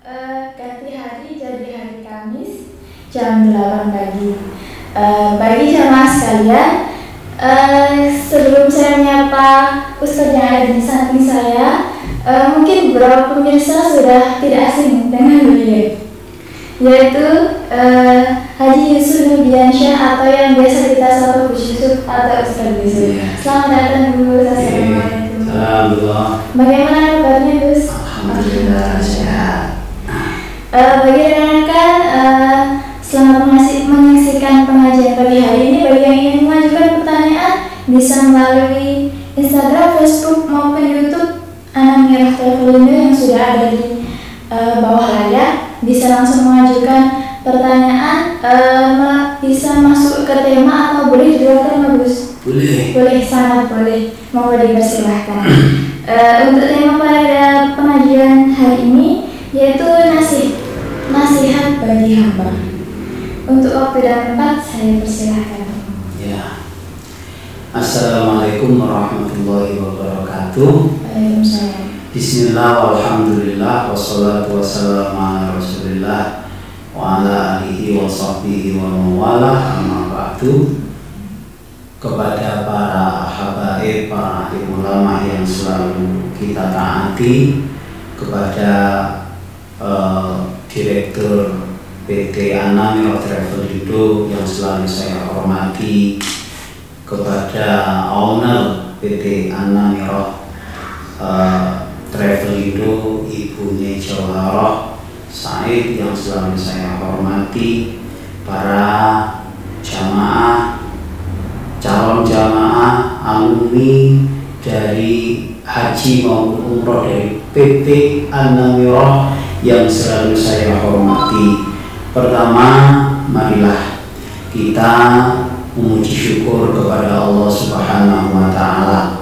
Ganti hari jadi hari Kamis jam 8 pagi. Bagi jamaah sekalian, sebelum saya menyapa Ustadz yang ada di samping saya, mungkin beberapa pemirsa sudah tidak asing dengan beliau, yaitu Haji Yusuf Nubiansyah atau yang biasa kita sapa Gus Yusuf atau Ustadz Yusuf. Selamat datang dulu. Assalamualaikum. Bagaimana kabarnya Gus? Alhamdulillah sehat. Bagi rekan-rekan, selamat menyaksikan pengajian pagi hari ini. Bagi yang ingin mengajukan pertanyaan bisa melalui Instagram, Facebook maupun YouTube Anamira Travel Indo yang sudah ada di bawah layar. Bisa langsung mengajukan pertanyaan, bisa masuk ke tema atau boleh dijelaskan Gus? Boleh, sangat boleh. Mau dipersilahkan. Untuk tema pada pengajian hari ini yaitu nasihat bagi hamba. Untuk waktu dan tempat saya persilahkan. Ya. Assalamualaikum warahmatullahi wabarakatuh. Waalaikumsalam. Bismillah walhamdulillah wassalatu wassalamu ala rasulillah wa ala alihi wa sahbihi wa mawalah, amma ba'du. Kepada para habaib, para ulama yang selalu kita taati, kepada Direktur PT Anamira Travel Indo yang selalu saya hormati, kepada owner PT Anamira Travel Indo Ibu Jauharah Said yang selalu saya hormati, para jamaah, calon jamaah, alumni dari haji maupun umroh dari PT Anamira yang selalu saya hormati. Pertama, marilah kita memuji syukur kepada Allah Subhanahu wa Ta'ala.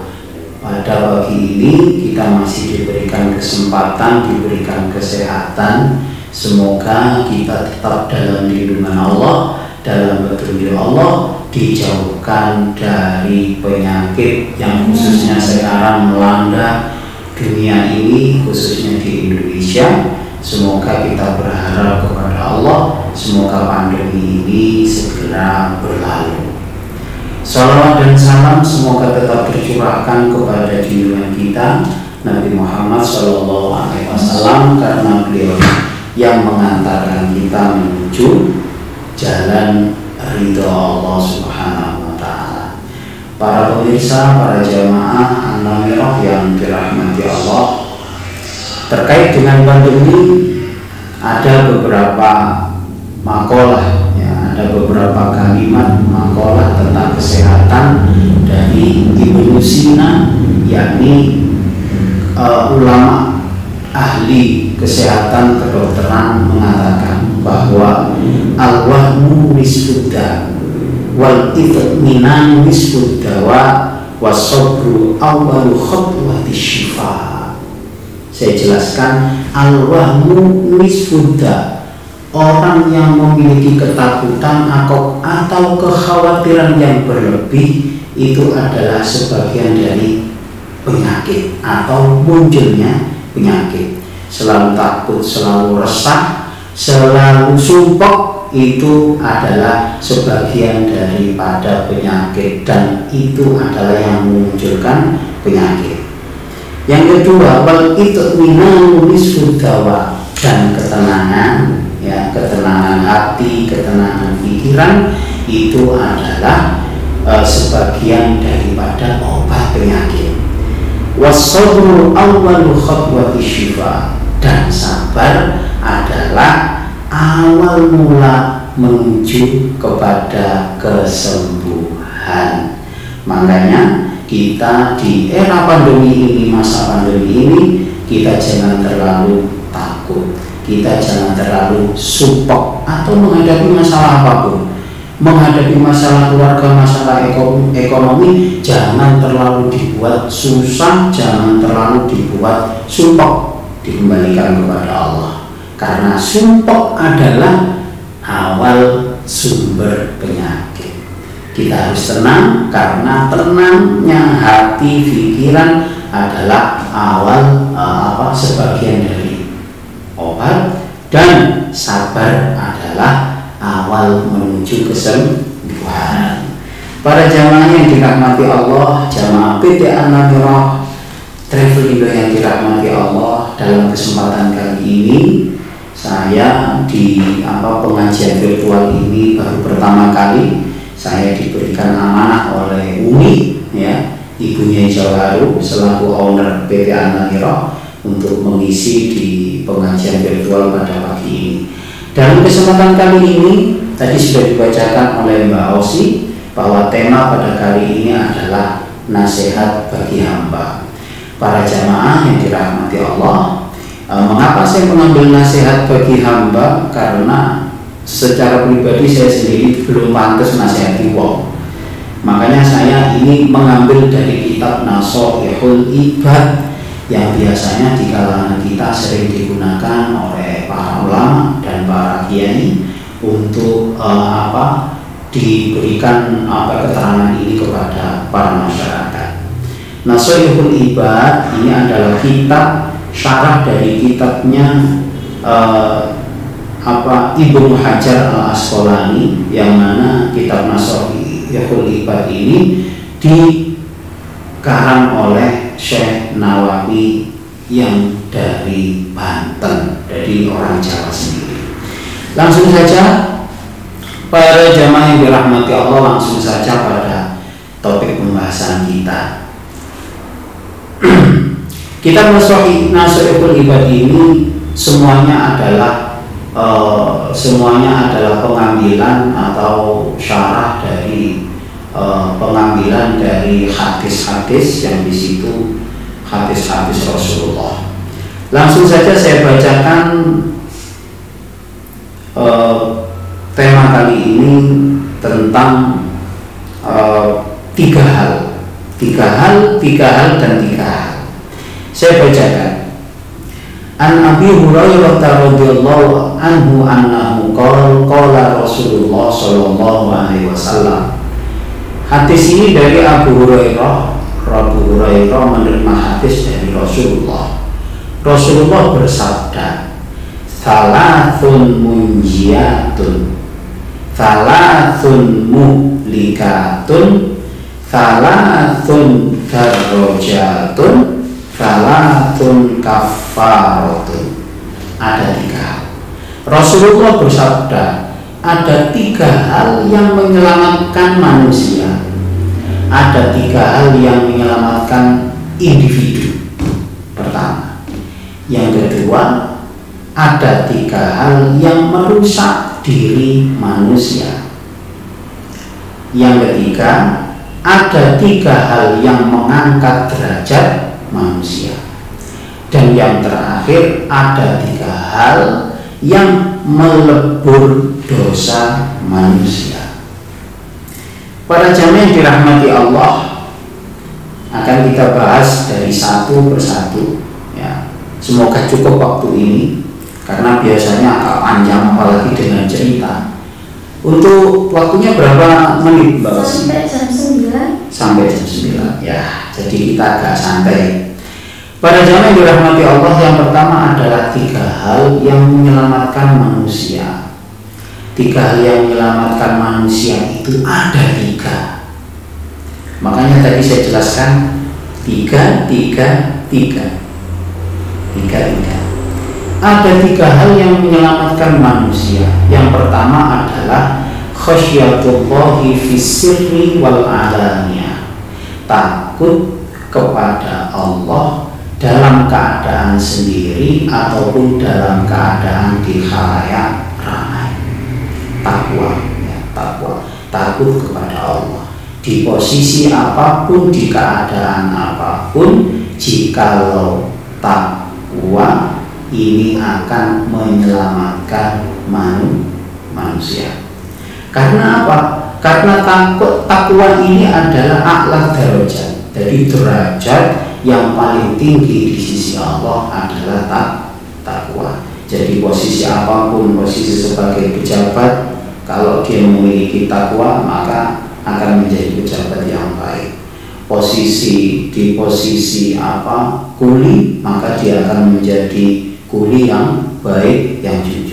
Pada pagi ini kita masih diberikan kesempatan, diberikan kesehatan. Semoga kita tetap dalam lindungan Allah, dalam petunjuk Allah, dijauhkan dari penyakit yang khususnya sekarang melanda dunia ini, khususnya di Indonesia. Semoga kita berharap kepada Allah, semoga pandemi ini segera berlalu. Salawat dan salam semoga tetap tercurahkan kepada junjungan kita Nabi Muhammad SAW, karena beliau yang mengantarkan kita menuju jalan ridho Allah Subhanahu wa Ta'ala. Para pemirsa, para jamaah Anamira yang dirahmati Allah, terkait dengan pandemi ada beberapa makalah, ya, ada beberapa kalimat makalah tentang kesehatan dari Ibnu Sina, yakni ulama ahli kesehatan kedokteran mengatakan bahwa al-wahmu nisfudda wal itminan nisfudda wa sabru awwalu khatwati syifa. Saya jelaskan, al-wahmu nisfudda, orang yang memiliki ketakutan atau kekhawatiran yang berlebih itu adalah sebagian dari penyakit atau munculnya penyakit. Selalu takut, selalu resah, selalu sumpah, itu adalah sebagian daripada penyakit, dan itu adalah yang memunculkan penyakit. Yang kedua, wal itminanu nisfuddawa, dan ketenangan, ya, ketenangan hati, ketenangan pikiran itu adalah sebagian daripada obat penyakit. Wasabru awwalu khatwati syifa, dan sabar adalah awal mula menuju kepada kesembuhan. Makanya kita di era pandemi ini, masa pandemi ini, kita jangan terlalu takut, kita jangan terlalu sumpah atau menghadapi masalah apapun. Menghadapi masalah keluarga, masalah ekonomi, jangan terlalu dibuat susah, jangan terlalu dibuat sumpah, dikembalikan kepada Allah. Karena sumpah adalah awal sumber penyakit. Kita harus tenang, karena tenangnya hati, pikiran adalah awal sebagian dari obat, Dan sabar adalah awal menuju kesembuhan. Para jamaah yang dirahmati Allah, jamaah PT An-Namirah Travel Indo yang dirahmati Allah, dalam kesempatan kali ini saya di pengajian virtual ini baru pertama kali saya diberikan amanah oleh Umi, ya, ibunya Jawaru selaku owner PT An-Namirah untuk mengisi di pengajian virtual pada pagi ini. Dalam kesempatan kali ini tadi sudah dibacakan oleh Mbak Osi bahwa tema pada kali ini adalah nasihat bagi hamba. Para jamaah yang dirahmati Allah, mengapa saya mengambil nasihat bagi hamba? Karena secara pribadi saya sendiri belum pantas nasihati wong. Makanya saya ini mengambil dari kitab Nasoihul Ibad yang biasanya di kalangan kita sering digunakan oleh para ulama dan para kiai untuk diberikan keterangan ini kepada para masyarakat. Nasoihul Ibad ini adalah kitab syarah dari kitabnya Ibnu Hajar Al-Asqalani, yang mana kitab Nasoihul Ibad ini dikarang oleh Syekh Nawawi yang dari Banten, dari orang Jawa sendiri. Langsung saja para jamaah yang dirahmati Allah, langsung saja pada topik pembahasan kita. Kitab Nasoihul Ibad ini semuanya adalah pengambilan atau syarah dari pengambilan dari hadis-hadis yang di situ hadis-hadis Rasulullah. Langsung saja saya bacakan tema kali ini tentang tiga hal. Saya bacakan. An Abi Hurairah radhiyallahu anhu annahu qala Rasulullah sallallahu alaihi wasallam. Hadis ini dari Abu Hurairah. Abu Hurairah menerima hadis dari Rasulullah. Rasulullah bersabda, "Salatun munjiyatun, salatun muhlikatun, salatun darajatun, salatun kafaratun." Ada tiga. Rasulullah bersabda, ada tiga hal yang menyelamatkan manusia. Ada tiga hal yang menyelamatkan individu. Pertama. Yang kedua, ada tiga hal yang merusak diri manusia. Yang ketiga, ada tiga hal yang mengangkat derajat manusia. Dan yang terakhir, ada tiga hal yang melebur dosa manusia. Para jamaah yang dirahmati Allah, akan kita bahas dari satu persatu, ya. Semoga cukup waktu ini, karena biasanya agak panjang apalagi dengan cerita. Untuk waktunya berapa menit, Mbak? Sampai jam 9. Sampai jam 9, ya. Jadi kita agak santai. Para jamaah yang dirahmati Allah, yang pertama adalah tiga hal yang menyelamatkan manusia. Tiga hal yang menyelamatkan manusia itu ada tiga. Makanya tadi saya jelaskan tiga. Ada tiga hal yang menyelamatkan manusia. Yang pertama adalah khasyatullahi fis-sirri wal alaniyah. Takut kepada Allah dalam keadaan sendiri ataupun dalam keadaan di khalayak ramai. Takwa, takut kepada Allah di posisi apapun, di keadaan apapun. Jikalau takwa ini akan menyelamatkan manusia. Karena apa? Karena takwa ini adalah a'la darajat. Jadi derajat yang paling tinggi di sisi Allah adalah takwa. Jadi posisi apapun, posisi sebagai pejabat, kalau dia memiliki takwa maka akan menjadi pejabat yang baik. Di posisi kuli, maka dia akan menjadi kuli yang baik, yang jujur.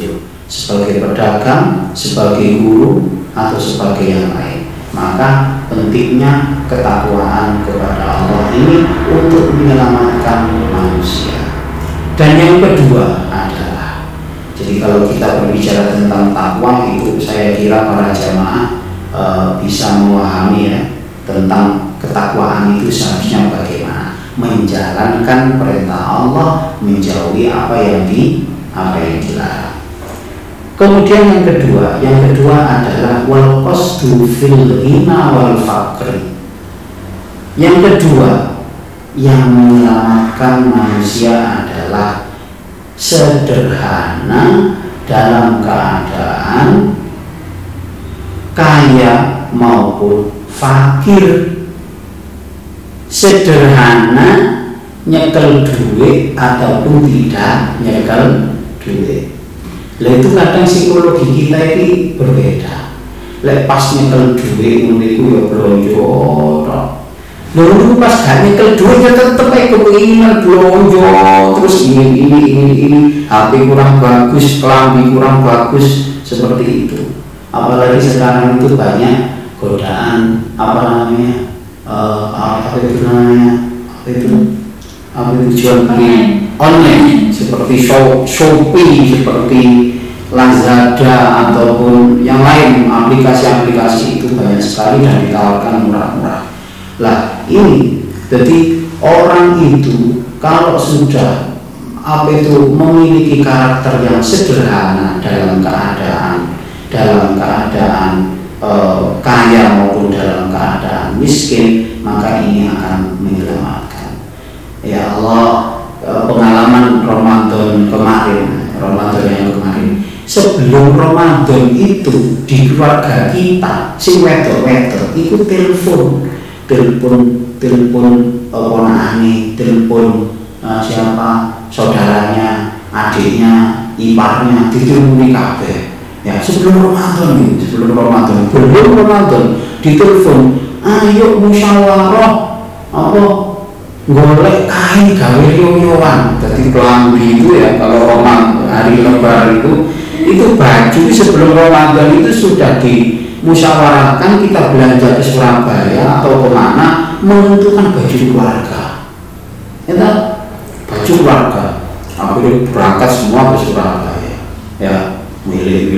sebagai pedagang, sebagai guru, atau sebagai yang lain. Maka pentingnya ketakwaan kepada Allah ini untuk menyelamatkan manusia. Dan yang kedua adalah, jadi kalau kita berbicara tentang takwa itu, saya kira para jamaah bisa memahami ya tentang ketakwaan itu seharusnya bagaimana menjalankan perintah Allah, menjauhi apa yang dilarang. Kemudian yang kedua adalah wal qasdu fil ghina wal faqri. Yang kedua yang menyelamatkan manusia adalah sederhana dalam keadaan kaya maupun fakir. Sederhana nyekel duit ataupun tidak nyekel duit. Lah itu kadang psikologi kita ini berbeda. Lek pas nyekel duit niku ya blonjo tok. Lho pas gak nyekel duit ya tetep kepengin blonjo terus ini HP kurang bagus, klambi kurang bagus seperti itu. Apalagi sekarang itu banyak godaan apa itu jual beli online seperti Shopee, seperti Lazada ataupun yang lain. Aplikasi-aplikasi itu banyak sekali dan ditawarkan murah-murah. Lah ini jadi orang itu kalau sudah memiliki karakter yang sederhana dalam keadaan kaya maupun dalam keadaan miskin, maka ini akan menyelamatkan. Ya Allah, pengalaman Ramadan yang kemarin, sebelum Ramadan itu di keluarga kita si wedok itu telepon ponakane, telepon siapa saudaranya, adiknya, iparnya, diteleponi kabeh. Ya sebelum Ramadan ditelepon, ayo musyawarah apa golek kain gawe yoyoan. Jadi kelambi itu ya kalau hari Lebaran itu baju sebelum Ramadan itu sudah dimusyawarahkan, kita belanja ke Surabaya atau kemana menentukan baju keluarga. Itu baju keluarga. Akhirnya berangkat semua ke Surabaya. Ya milih.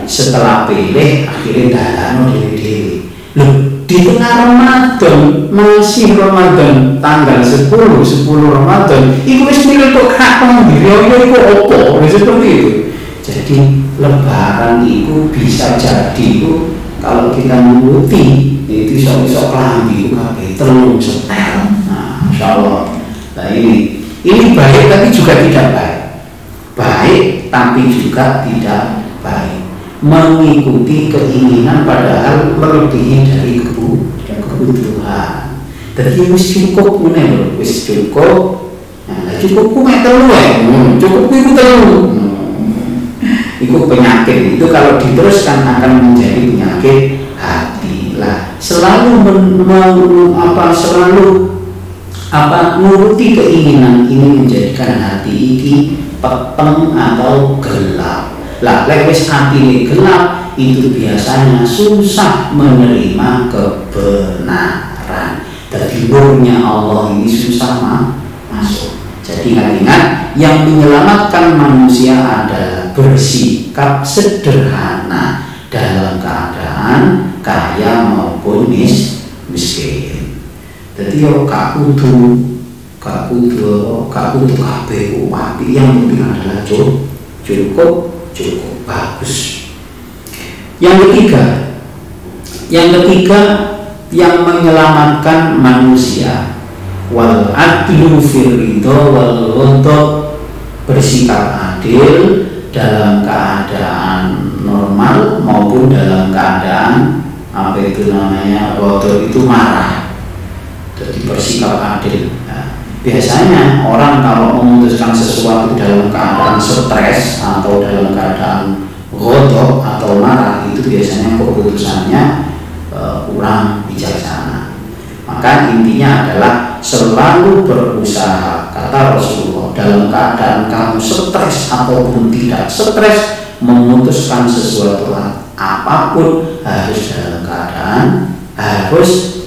Setelah pilih akhirnya dalan dewe-dewe. Loh, di tengah Ramadan, masih Ramadan tanggal 10 Ramadan, iku wis milih kok kakong yo iku opo, seperti itu. Jadi Lebaran itu bisa jadi itu kalau kita menuruti itu sok klambi kabeh telung setel. Nah, insyaallah. Nah ini baik tapi juga tidak baik. Baik tapi juga tidak baik. Mengikuti keinginan padahal melebihi dari kebutuhan. Jadi wis cukup ngene lho, wis cukup. Nah, cukup ku mek telu cukup iku telu. Itu penyakit, itu kalau diteruskan akan menjadi penyakit hati. Lah selalu nuruti keinginan ini menjadikan hati ini peteng atau gelap. Lah lewis hati ini gelap itu biasanya susah menerima kebenaran. Jadi nurnya Allah ini susah masuk. Jadi ingat, yang menyelamatkan manusia adalah bersikap sederhana dalam keadaan kaya maupun miskin. Jadi gak kudu kabeh wapi, yang penting adalah cukup bagus. Yang ketiga yang menyelamatkan manusia wal adlu fir ridho wal ghadab, bersikap adil dalam keadaan normal maupun dalam keadaan ghadab itu marah. Jadi bersikap adil. Nah, biasanya orang kalau memutuskan sesuatu dalam keadaan stres atau dalam keadaan ghadab atau marah itu biasanya keputusannya kurang bijaksana. Maka intinya adalah selalu berusaha, kata Rasulullah dalam keadaan kamu stres ataupun tidak stres, memutuskan sesuatu apapun harus dalam keadaan harus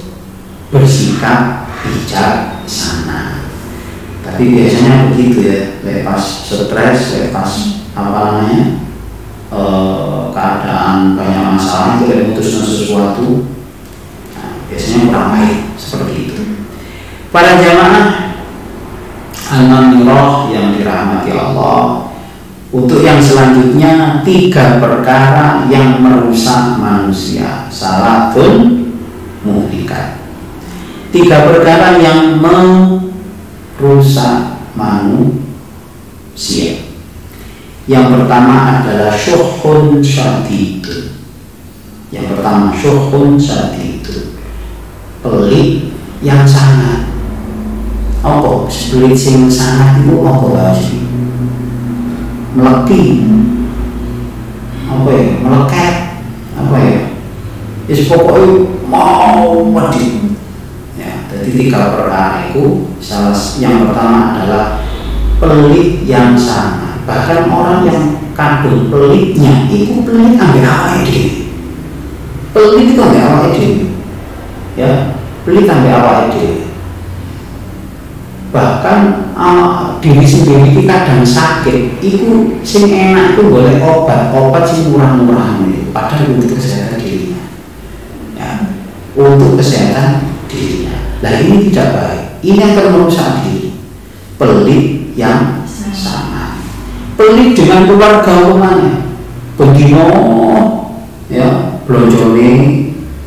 bersikap bijaksana. Tapi biasanya begitu ya, lepas stres, lepas keadaan banyak masalah itu memutuskan sesuatu, biasanya kurang baik seperti itu. Para jamaah al-mamirah yang dirahmati Allah, untuk yang selanjutnya 3 perkara yang merusak manusia. Salatun muhlikat. 3 perkara yang merusak manusia. Yang pertama adalah syuhun syadid. Yang pertama syuhun syadid, pelit yang sangat. Apa pelit sing sangat itu apa lagi? Meleki, apa ya? Meleket, apa ya? Jadi pokoknya mau medit. Ya, jadi 3 perkara itu. Yang pertama adalah pelit yang sangat. Bahkan orang yang kadung pelitnya itu pelit ambil awake dhewe. Pelit itu ambil awake dhewe. Ya, pelit ambil awake dhewe. Bahkan diri sendiri itu kadang sakit, itu sing enak itu boleh obat sing murah-murah itu, padahal untuk kesehatan dirinya. Ya, untuk kesehatan dirinya. Nah ini tidak baik. Ini akan merusak diri. Pelit yang sangat. Pelit dengan keluarga umpamanya, bendino ya blonjone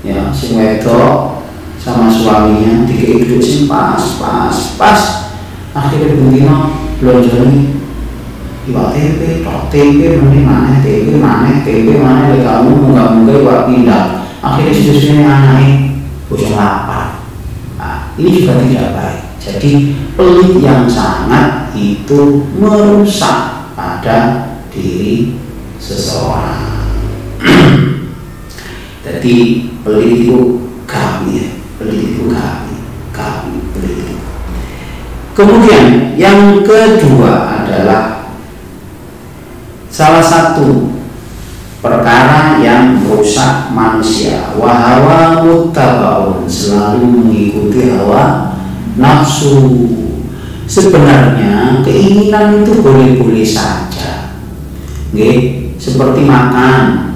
ya sing wedok sama suaminya dikei duit sing pas akhirnya bendino blonjone iwak tempe tempe mana kamu munggah iwak pindah, akhirnya sesuai anaknya bocah lapar. Nah, ini juga tidak baik. Jadi pelit yang sangat itu merusak pada diri seseorang. Jadi pelit itu kami, pelit. Kemudian yang kedua adalah salah satu perkara yang merusak manusia, wahawa muttabaun, selalu mengikuti hawa nafsu. Sebenarnya keinginan itu boleh-boleh saja, seperti makan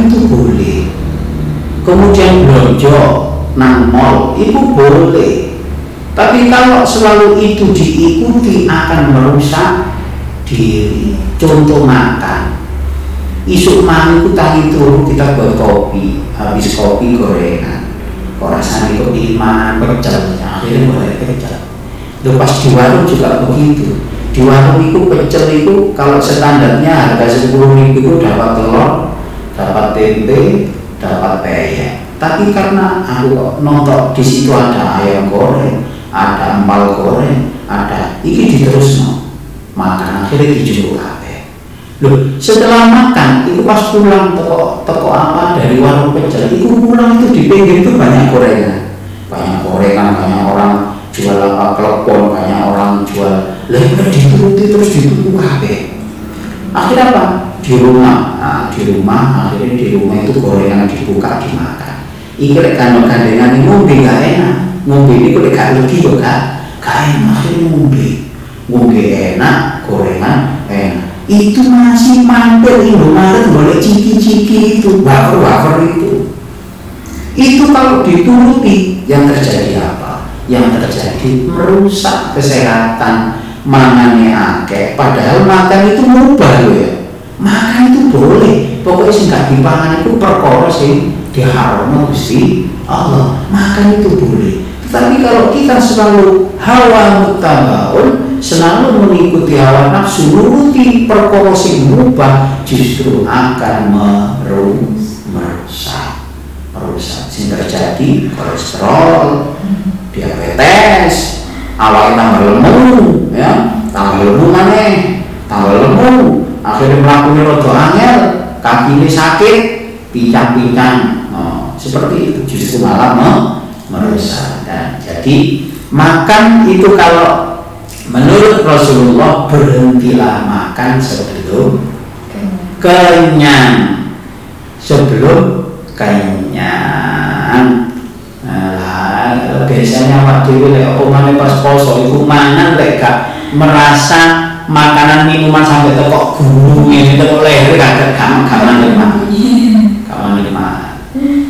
itu boleh. Kemudian belanja nang mall itu boleh. Tapi kalau selalu itu diikuti akan merusak diri. Contoh makan, isuk malam itu tangi turu kita buat kopi, habis kopi gorengan. Kok rasanya kok dimakan pecel, akhirnya mulai pecel. Pas di warung juga begitu. Di warung itu pecel itu kalau standarnya harga 10.000 itu dapat telur, dapat tempe, dapat peyek. Tapi karena aku kok nonton di situ ada ayam goreng, ada empal goreng, ada iki diterusno makan, akhirnya dijual kabeh. Loh, setelah makan itu pas pulang toko apa dari warung pecel itu pulang itu di pinggir itu banyak gorengan, banyak orang jual apa klepon, banyak orang jual, lalu dituruti terus ditutup kabeh. Akhirnya apa? Di rumah akhirnya di rumah itu gorengan dibuka dimakan. Iki lek gandengan ngombe gak enak, ngombe ini kok gak legi kok gak enak, akhirnya ngombe enak, gorengan enak. Itu masih mampir Indomaret boleh ciki-ciki itu, wafer itu kalau dituruti yang terjadi apa? Yang terjadi merusak kesehatan, mangannya akeh. Padahal makan itu mubah loh ya. Makan itu boleh, pokoknya sih nggak dipangan itu perkara sih diharamkan Gusti Allah. Makan itu boleh. Tapi kalau kita selalu hawa muttabaun, selalu mengikuti hawa nafsu, nuruti perkara sing mubah, justru akan merusak. Sing terjadi kolesterol, diabetes, awalnya tambah lemu, ya, tambah lemu, akhirnya melakukan rodo angel, kaki ini sakit, pincang-pincang, seperti itu justru malah merusak. Dan jadi makan itu kalau Menurut Rasulullah, berhentilah makan sebelum kenyang. Sebelum kenyang. Nah, biasanya waktu itu omongan pas poso itu mangan lek gak merasa makanan minuman sampai tekok guru ini tekok leher gak menerima.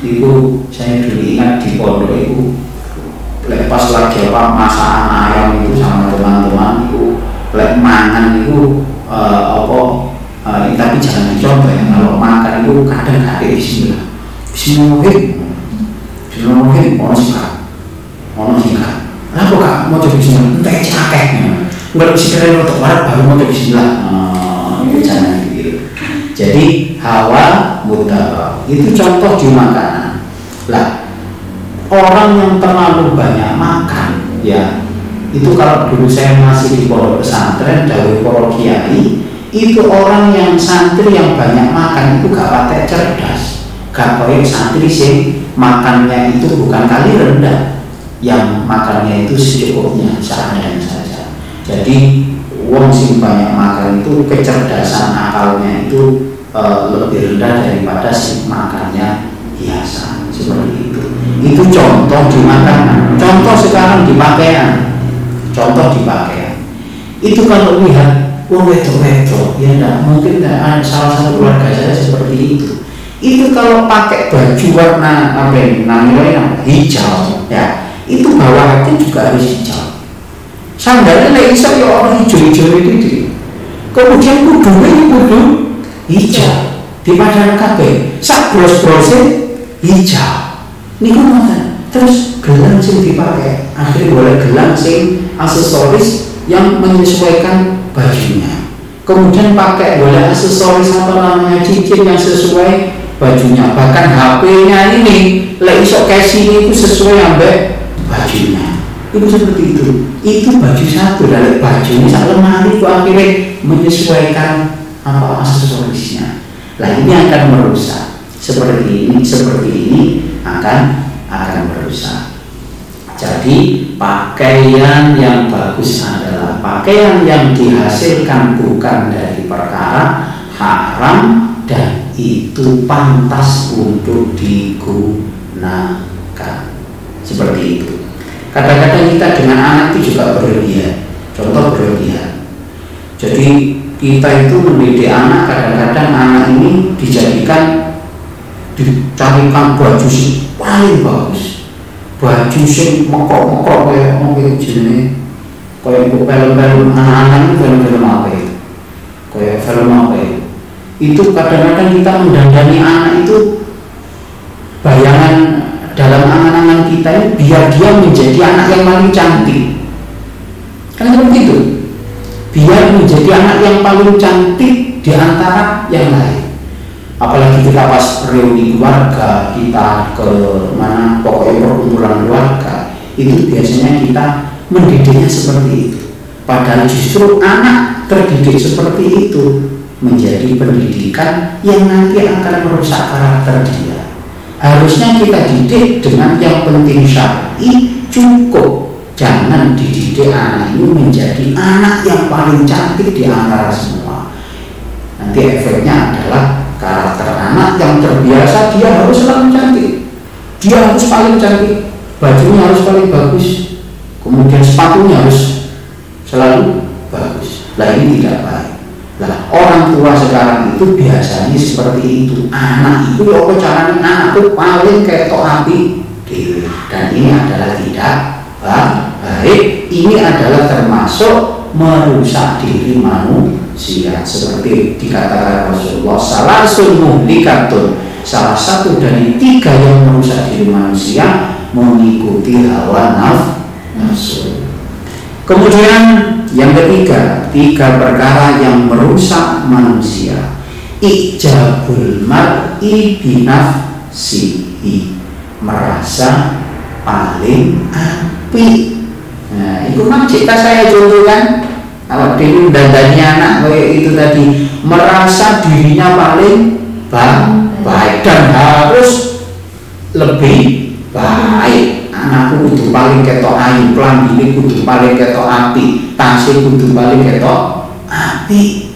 Itu saya dulu ingat di pondok itu pas lagi masakan ayam itu sama teman-teman itu lek mangan itu tapi jangan dicoba ya, kalau makan itu kadang gak ada Bismillahirrahmanirrahim ono singkat apa kak mau coba bismillah entah cakek nggak bisa keren untuk barat baru mau coba bismillah itu jangan gitu. Jadi hawa mutabak itu contoh di makanan lah. Orang yang terlalu banyak makan ya, itu kalau dulu saya masih di pondok pesantren dawuh para kiai, itu orang yang santri yang banyak makan itu gak patek cerdas, gak koyo santri sing makannya itu bukan kali rendah, yang makannya itu secukupnya seadanya saja. Jadi wong sing banyak makan itu kecerdasan akalnya itu lebih rendah daripada si makannya biasa seperti itu. Itu contoh di makanan. Contoh sekarang di pakaian. Itu kalau lihat wedo-wedo ya enggak mungkin ada salah satu keluarga saya seperti itu. Itu kalau pakai baju warna namanya hijau ya, itu bawahannya juga harus hijau. Sandalnya lek iso ya orang hijau-hijau itu. Kemudian kudu hijau. Di padang kabeh sak bros-brose hijau. Niku ngoten. Terus gelang sing dipakai, akhirnya boleh gelang sing aksesoris yang menyesuaikan bajunya. Kemudian pakai boleh aksesoris atau namanya cincin yang sesuai bajunya. Bahkan HP-nya ini lek iso casing itu sesuai ambek bajunya. Itu seperti itu. Itu baju satu dari baju ini sak lemari itu akhirnya menyesuaikan apa aksesorisnya. Lah ini akan merusak. Seperti ini akan merusak. Jadi pakaian yang bagus adalah pakaian yang dihasilkan bukan dari perkara haram dan itu pantas untuk digunakan. Seperti itu. Kadang-kadang kita dengan anak itu juga berlebihan. Contoh berlebihan. Jadi kita itu mendidik anak, kadang-kadang anak ini dicarikan baju sing paling bagus, baju sing mekok-mekok kayak mungkin jenis kayak film-film anak-anak itu film-film apa itu, kayak film apa itu kadang-kadang kita mendandani anak itu bayangan dalam angan-angan kita ini biar dia menjadi anak yang paling cantik, kan seperti itu, biar menjadi anak yang paling cantik di antara yang lain. Apalagi kita pas reuni keluarga, kita ke mana pokoknya perkumpulan keluarga, itu biasanya kita mendidiknya seperti itu. Padahal justru anak terdidik seperti itu menjadi pendidikan yang nanti akan merusak karakter dia. Harusnya kita didik dengan yang penting syar'i cukup. Jangan dididik anak ini menjadi anak yang paling cantik di antara semua. Nanti efeknya adalah karakter anak yang terbiasa dia harus selalu cantik, dia harus paling cantik, bajunya harus paling bagus, kemudian sepatunya harus selalu bagus. Lah ini tidak baik. Lah orang tua sekarang itu biasanya seperti itu. Anak itu apa caranya anak itu paling ketok api, dan ini adalah tidak baik. Ini adalah termasuk merusak diri manusia, seperti dikatakan Rasulullah salasun muhlikatun, salah satu dari 3 yang merusak diri manusia mengikuti hawa nafsu. Kemudian yang ketiga, 3 perkara yang merusak manusia. Ijabul mar'i binafsihi, merasa paling apik. Nah, itu kan jika saya contohkan, kalau dulu dandani anak kayak itu tadi, merasa dirinya paling baik dan harus lebih baik. Anakku kudu paling ketok ayu, pelan ini kudu paling ketok api, tasnya masih kudu balik ketok api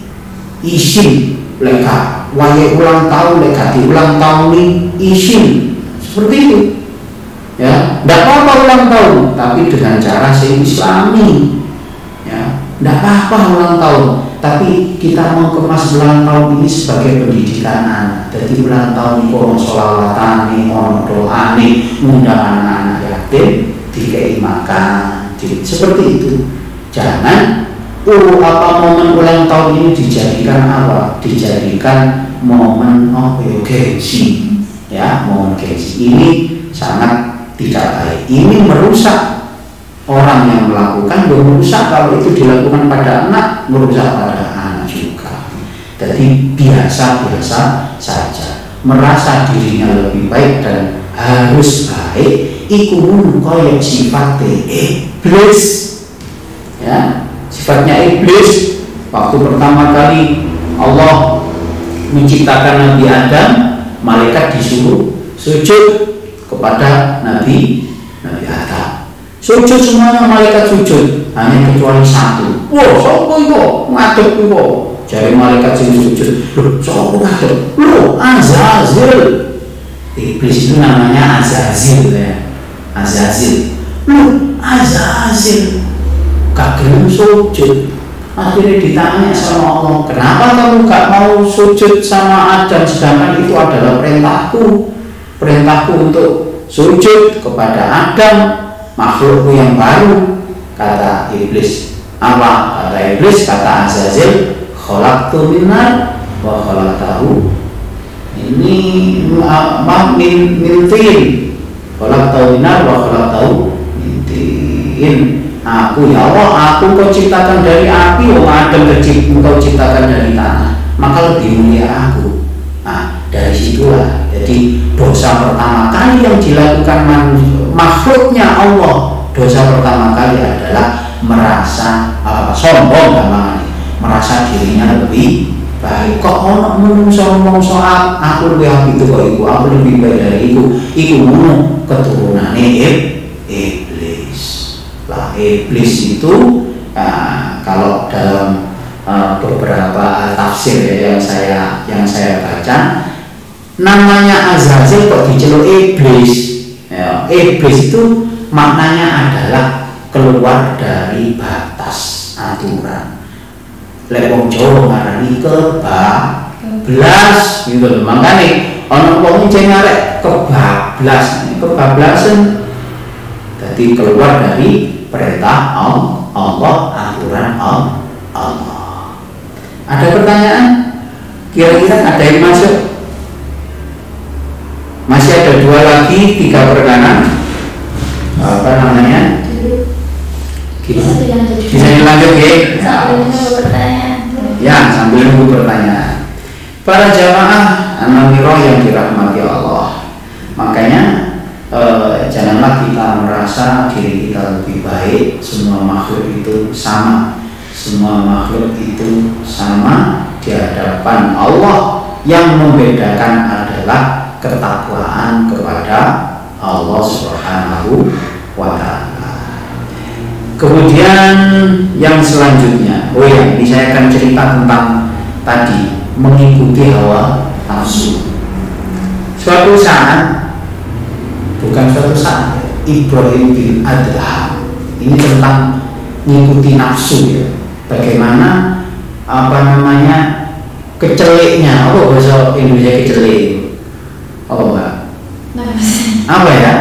isin leka wae ulang tahun leka di ulang tahun ini isin seperti itu ya. Tidak apa-apa ulang tahun tapi dengan cara islami ya. Tidak apa-apa ulang tahun tapi kita mau kemas ulang tahun ini sebagai pendidikan anak. Jadi ulang tahun kono sholawatan kono doa ngundang anak-anak yatim dikei makan seperti itu. Jangan momen ulang tahun ini dijadikan apa? Dijadikan momen gengsi ya, momen gengsi. Ini sangat tidak baik. Ini merusak orang yang melakukan, merusak kalau itu dilakukan pada anak, merusak pada anak juga. Jadi biasa-biasa saja, merasa dirinya lebih baik dan harus baik. Iku kaya sifatnya iblis ya, sifatnya iblis. Waktu pertama kali Allah menciptakan Nabi Adam, malaikat disuruh sujud kepada Nabi Adam. Sujud semuanya, malaikat sujud, hanya kecuali satu. Wah, sopo itu ngadep itu. Jadi malaikat sing sujud, loh, sopo ngadep? Loh, Azazil. Iblis itu namanya Azazil ya. Azazil. Loh, Azazil. Gak gelem sujud. Akhirnya ditanya sama Allah, kenapa kamu gak mau sujud sama Adam sedangkan itu adalah perintahku untuk sujud kepada Adam, makhlukku yang baru. Kata iblis, apa? Kata iblis, kata Azazil, khalaqtu min nar wa khalaqtahu ini min tin. Khalaqtu min nar wa khalaqtahu min tin. Aku ya Allah, aku kau ciptakan dari api, Adam kau ciptakan dari tanah, maka lebih mulia aku. Nah, dari situlah jadi dosa pertama kali yang dilakukan makhluknya Allah, dosa pertama kali adalah merasa sombong, merasa dirinya lebih baik. Kok ono menungso soal aku lebih apik itu kok iku, aku lebih baik dari iku ngono keturunane iblis. Lah iblis itu kalau dalam beberapa tafsir yang saya baca, namanya Azazil kok diceluk iblis ya. Iblis itu maknanya adalah keluar dari batas aturan. Lek wong Jawa ngarani kebablas gitu lho. Makane ana wong sing arek kebablasan dadi keluar dari perintah Allah, aturan Allah. Ada pertanyaan? Kira-kira ada yang masuk? Masih ada 2 lagi, 3 perkanan. Apa namanya? Bisa dilanjut ya? Ya, sambil nunggu pertanyaan. Para jamaah An-Namirah yang dirahmati Allah, makanya janganlah kita merasa diri kita lebih baik. Semua makhluk itu sama. Semua makhluk itu sama di hadapan Allah. Yang membedakan adalah ketakwaan kepada Allah Subhanahu wa ta'ala. Kemudian yang selanjutnya, ini saya akan cerita tentang tadi mengikuti hawa nafsu. Suatu saat Ibrahim bin Adham ini tentang mengikuti nafsu ya. Bagaimana keceliknya, bahasa Indonesia kecelik apa ya,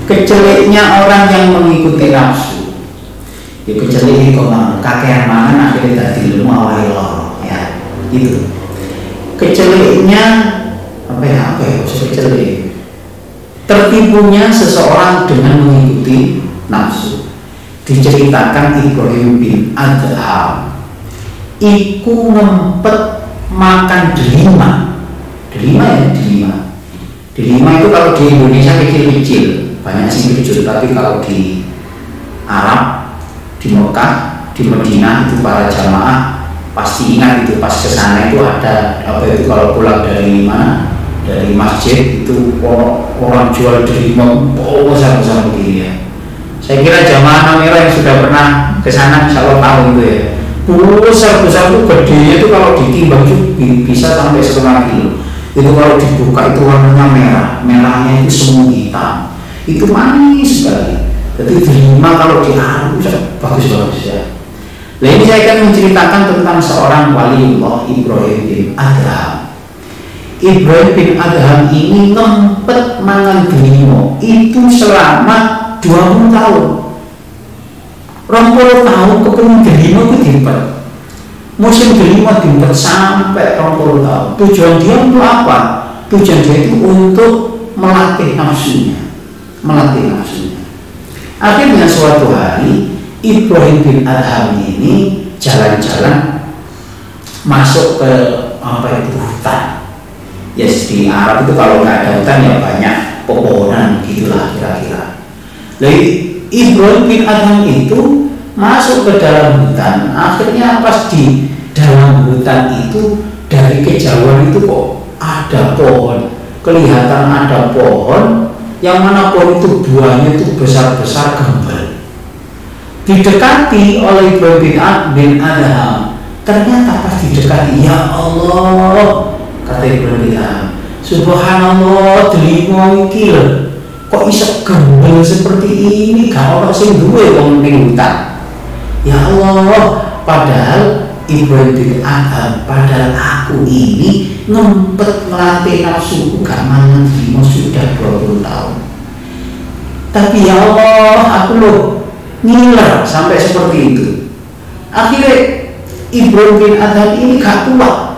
keceliknya orang yang mengikuti nafsu ya. Kecelik kok kakean mangan akhirnya dadi lemu awake loro ya, gitu. Keceliknya kecelik, tertipunya seseorang dengan mengikuti nafsu. Diceritakan Ibrahim bin Adham iku ngempet makan delima itu kalau di Indonesia kecil-kecil, banyak sih kecil, tapi kalau di Arab, di Mekah, di Madinah itu para jamaah pasti ingat itu pas kesana itu ada kalau pulang dari mana, dari masjid itu orang jual delima besar-besar begini ya, Saya kira jamaah kamera yang sudah pernah ke sana insya Allah tahu itu ya. Besar itu gedenya itu kalau ditimbang itu bisa sampai 1,5 kilo. Itu kalau dibuka itu warnanya merah, merahnya itu semu hitam. Itu manis sekali. Jadi delima kalau diaduk bagus ya. Nah ini saya akan menceritakan tentang seorang waliullah Ibrahim bin Adham. Ibrahim bin Adham ini ngempet mangan delima itu selama 20 tahun. 20 tahun kepingin delima itu diempet. Musim delima diempet sampai 20 tahun. Tujuan dia untuk apa? Tujuan dia itu untuk melatih nafsunya. Akhirnya suatu hari Ibrahim bin Adham ini jalan-jalan masuk ke hutan. Ya di Arab itu kalau nggak ada hutan ya banyak pepohonan gitulah kira-kira. Jadi Ibrahim bin Adham itu masuk ke dalam hutan. Akhirnya pas di dalam hutan itu dari kejauhan itu kok ada pohon. Kelihatan ada pohon yang mana pohon itu buahnya itu besar-besar gembel. Didekati oleh Ibrahim bin Adham. Ternyata pas didekati, ya Allah, kata Ibrahim bin Adham, subhanallah, delima iki kok iso gembel seperti ini, gak ono sing duwe wong ning hutan. Ya Allah, padahal Ibrahim bin Adham, padahal aku ini ngempet melatih nafsuku gak mangan delima sudah 20 tahun. Tapi ya Allah, aku loh ngiler sampai seperti itu. Akhirnya Ibrahim bin Adham ini gak kuat.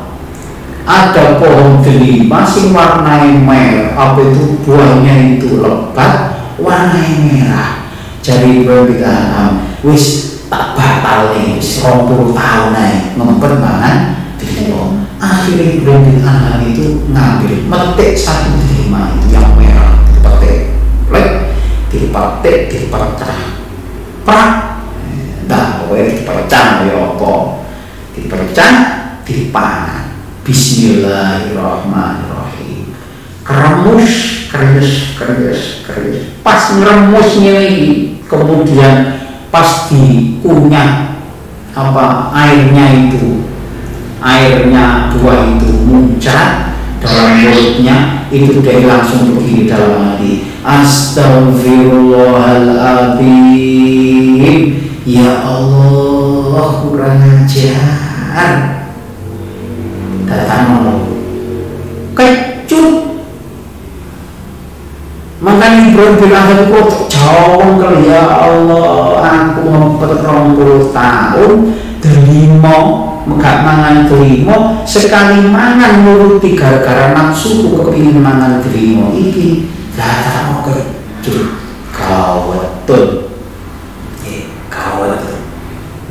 Ada pohon delima sing warnanya merah, apa itu buahnya itu lebat, warnanya merah. Jadi Ibrahim bin Adham, wis tak batal nih, 20 tahun nih ngempet mangan delima. Akhirnya Ibrahim bin Adham itu ngambil, metik satu delima itu yang merah, dipetik, prak, dah, dipecah ya apa, dipecah, dipangan. Bismillahirrahmanirrahim. Keremus, keres. Pas ngeremusnya ini, kemudian pas dikunyah airnya buah itu muncrat dalam mulutnya, itu dia langsung begini dalam hati, Astaghfirullahaladzim, ya Allah kurang ajar. Datang kecut. Makanya Ibrahim bin Adham kok jawab kali, ya Allah, aku ngempet 20 tahun delima gak mangan delima, sekali mangan nuruti gara-gara nafsu kepingin mangan delima iki datang kecut. Gawat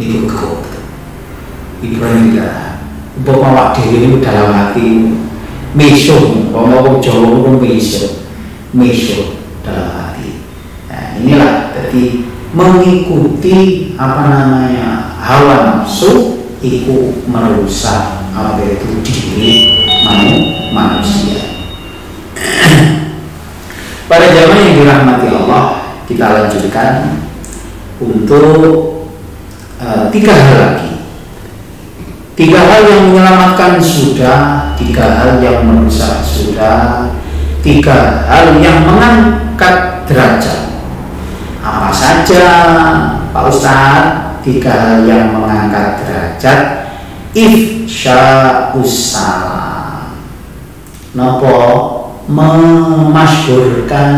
niku gawat. Ibrahim bin Adham bawa diri ini dalam hati meso, ngomong Jawa pun meso dalam hati. Nah, inilah jadi mengikuti hawa nafsu itu merusak itu diri manusia. Pada zaman yang dirahmati Allah, kita lanjutkan untuk 3 hal lagi. 3 hal yang menyelamatkan sudah, 3 hal yang merusak sudah, 3 hal yang mengangkat derajat. Apa saja Pak Ustadz 3 hal yang mengangkat derajat? Ifsya'us salam, nopo memasyhurkan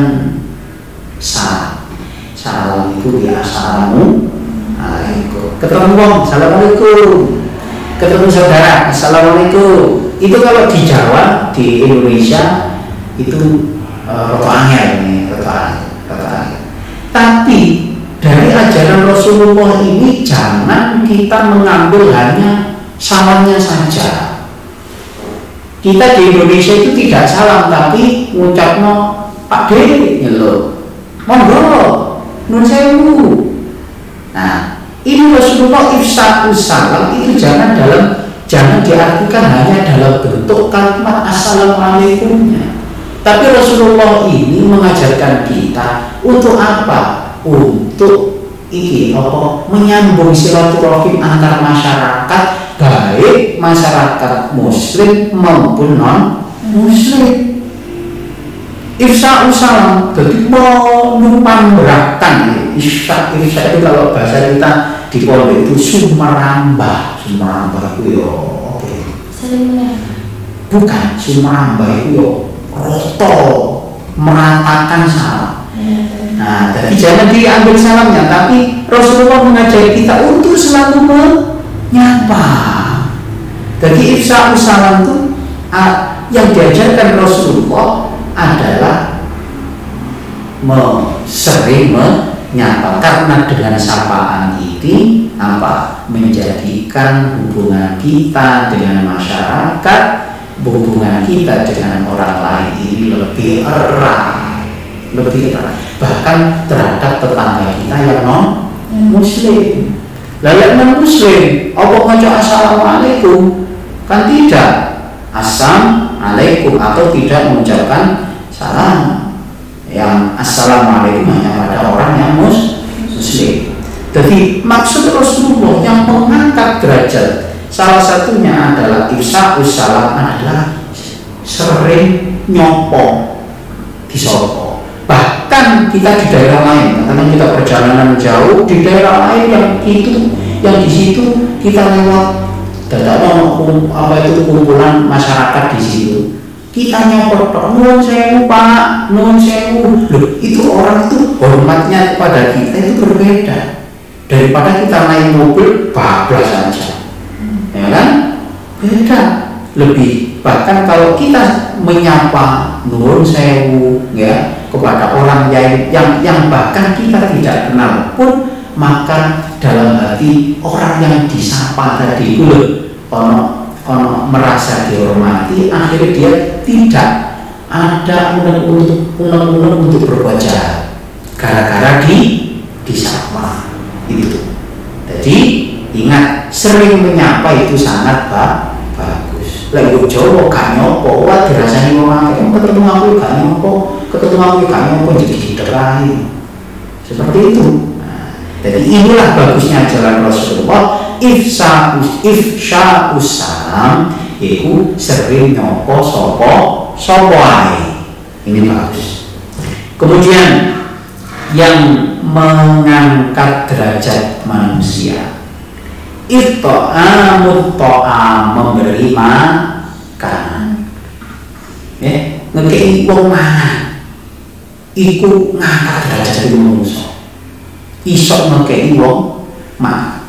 salam. Salam itu ya assalamualaikum. Ketemu wong, assalamualaikum. Ketemu saudara, assalamualaikum. Itu kalau di Jawa, di Indonesia itu roto angel ini, roto angel. Tapi dari ajaran Rasulullah ini jangan kita mengambil hanya salamnya saja. Kita di Indonesia itu tidak salam, tapi ngucapno Pak D, nyelo, monggo, nun sewu. Nah, ini Rasulullah ifsya'us salam itu jangan diartikan hanya dalam bentuk kalimat assalamualaikumnya. Tapi Rasulullah ini mengajarkan kita untuk apa? untuk menyambung silaturahim antar masyarakat, baik masyarakat muslim maupun non muslim. Ifsa salam, jadi menyumbangkan. Ifsa itu kalau bahasa kita di pondok itu sumerambah itu yo bukan sumerambah itu yo roto, meratakan salam. Nah, jadi jangan diambil salamnya, tapi Rasulullah mengajari kita untuk selalu menyapa. Jadi ifsa salam itu yang diajarkan Rasulullah adalah sering menyapa, karena dengan sapaan ini menjadikan hubungan kita dengan masyarakat, hubungan kita dengan orang lain ini lebih erat, bahkan terhadap tetangga kita yang non muslim. Layak non muslim, apa ngaco assalamualaikum? Kan tidak, assalamualaikum, atau tidak mengucapkan salam. Yang assalamualaikum hanya pada orang yang muslim. Jadi maksud Rasulullah yang mengangkat derajat salah satunya adalah ifsa salam, adalah sering nyopo disopo. Bahkan kita di daerah lain, karena kita perjalanan jauh di daerah lain yang di situ kita lewat, kumpulan masyarakat di situ, kita nyopot, nuwun sewu Pak, nuwun sewu. Loh, itu orang itu hormatnya kepada kita itu berbeda daripada kita naik mobil bablas saja, ya kan? Beda, lebih. Bahkan kalau kita menyapa nuwun sewu ya kepada orang yang bahkan kita tidak kenal pun, maka dalam hati orang yang disapa tadi itu ono merasa dihormati, akhirnya dia tidak ada unek-unek untuk berbuat jahat gara-gara disapa itu. Jadi ingat, sering menyapa itu sangat bagus. Lagi Jawa gak nyopo, wah dirasani wong akeh, ketemu aku gak nyopo, jadi diderahi. Seperti itu. Jadi inilah bagusnya jalan Rasulullah, ifsa salam, itu sering nyopo sopo ae. Ini bagus. Kemudian yang mengangkat derajat manusia, ita'amut ta'am, memberi makanan. Ngekei wong mangan, iku ngangkat derajat manusia. Isok ngekei wong mangan.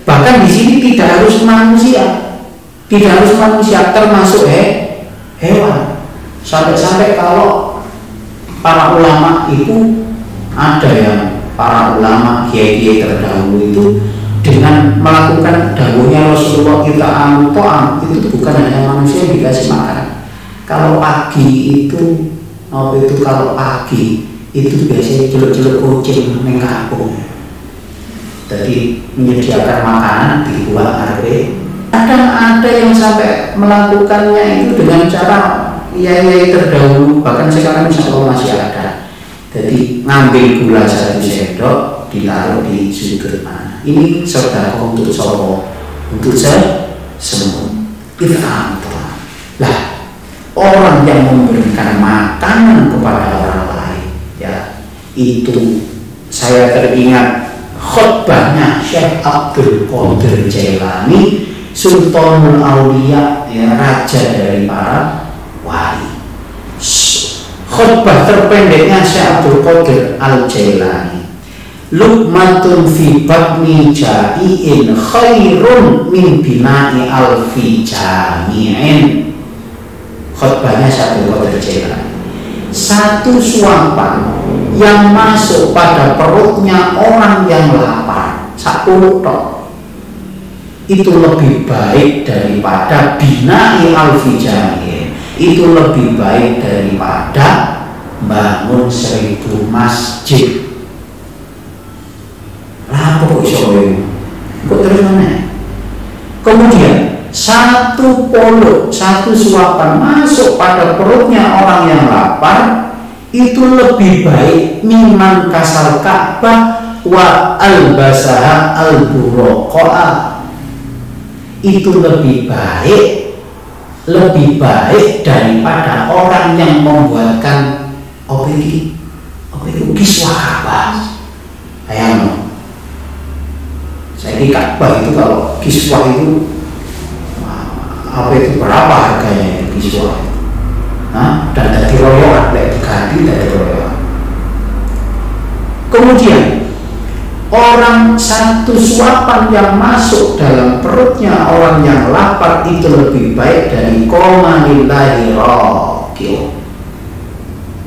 Bahkan di sini tidak harus manusia, termasuk hewan. Sampai-sampai kalau para ulama itu ada yang para ulama kiai-kiai terdahulu itu dengan melakukan dawuhnya Rasulullah kita ta'am, itu bukan hanya manusia yang dikasih makan. Kalau pagi itu biasanya celuk-celuk kucing ning kampung. Jadi menyediakan makanan dibuat harga. Kadang ada yang sampai melakukannya itu dengan cara kiai terdahulu, bahkan sekarang insya Allah masih ada. Jadi ngambil gula 1 sendok ditaruh di sudut mana. Ini saudara untuk sopo, untuk semua. Kita lah, orang yang memberikan makanan kepada orang lain, ya itu saya teringat khutbahnya Syekh Abdul Qadir Jailani, Sultanul Aulia, ya, raja dari para wali. Khutbah terpendeknya Syekh Abdul Qadir Al-Jailani, luqmatun fi batni ja'iin khairun min bina'i alfi jami'in. Khutbahnya Syekh Abdul Qadir Jailani, satu suapan yang masuk pada perutnya orang yang lapar, 10 tok, itu lebih baik daripada bina'i alfi jami'in. Itu lebih baik daripada bangun 1000 masjid. Lah kok iso kok terus mana? Kemudian satu suapan masuk pada perutnya orang yang lapar, itu lebih baik mimman kasal Ka'bah wa albasaha al-buraqa'a. Itu lebih baik daripada orang yang membuatkan kiswah Ka'bah. Ayam, saya di Ka'bah itu kalau kiswah itu berapa harganya kiswah? Dan dari royoan, ganti dari royoan. Kemudian orang satu suapan yang masuk dalam perutnya orang yang lapar itu lebih baik dari qomanillahi raqib.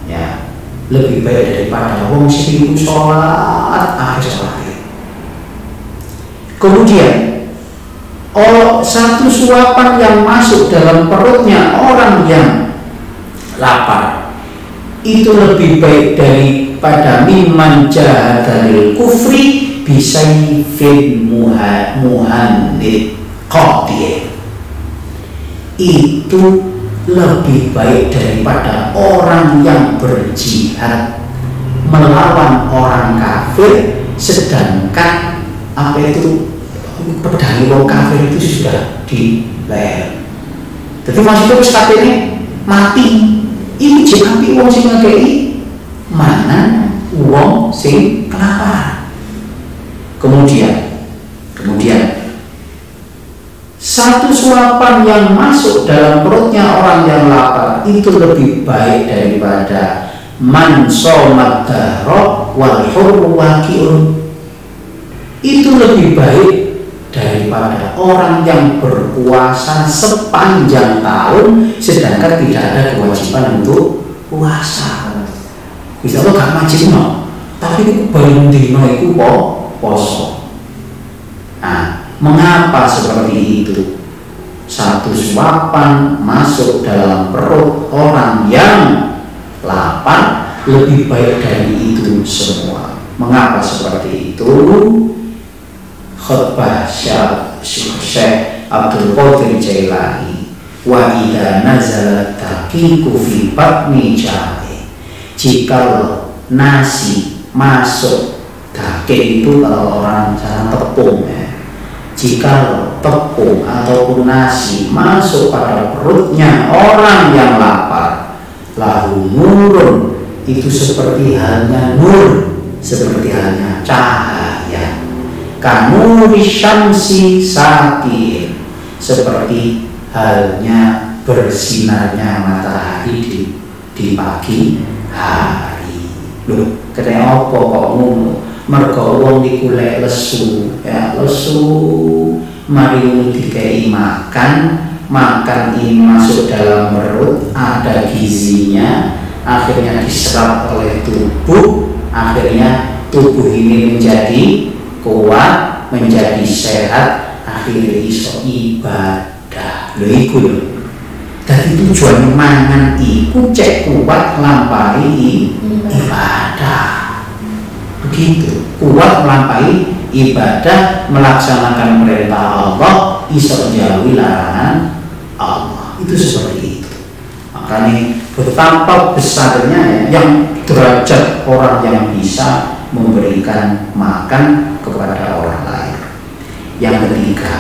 Ya, lebih baik daripada wong sing sholat akhir sholat. Kemudian satu suapan yang masuk dalam perutnya orang yang lapar itu lebih baik daripada mimman jahadalil kufri bisayfin muhannid qadiyah. Itu lebih baik daripada orang yang berjihad melawan orang kafir sedangkan pedang wong kafir itu sudah di leher. Jadi maksudnya katanya mati. Ini jenenge wong sing ngekei mana wong sing kelaparan. Kemudian satu suapan yang masuk dalam perutnya orang yang lapar itu lebih baik daripada man shomat dahra wal hurru waqi'un. Itu lebih baik daripada orang yang berpuasa sepanjang tahun sedangkan tidak ada kewajiban untuk puasa. Bisa lo gak wajib no, tapi itu baru dino itu poso. Nah, mengapa seperti itu? Satu suapan masuk dalam perut orang yang lapar lebih baik dari itu semua. Mengapa seperti itu? Khutbah Syekh Abdul Qadir Jailani, wa idza nazalat taqiqu fi batni ja'i. Jikalau nasi masuk, dake itu kalau orang cara tepung ya. Jikalau tepung ataupun nasi masuk pada perutnya orang yang lapar, lahu nurun, itu seperti halnya nur, seperti halnya cahaya. Kanuri syamsi satir, seperti halnya bersinarnya matahari di pagi hari. Loh, kena apa kok ngono? Mergo wong niku lek lesu, ya lesu, mari dikei makan ini masuk dalam perut, ada gizinya, akhirnya diserap oleh tubuh, akhirnya tubuh ini menjadi kuat, menjadi sehat, akhirnya iso ibadah. Lho iku lho. Dadi tujuan mangan iku cek kuat nglampahi ibadah. Begitu, kuat melampaui ibadah, melaksanakan perintah Allah, iso jauhi larangan Allah. Itu seperti itu. Makanya betapa besarnya yang derajat orang yang bisa memberikan makan kepada orang lain. Yang ketiga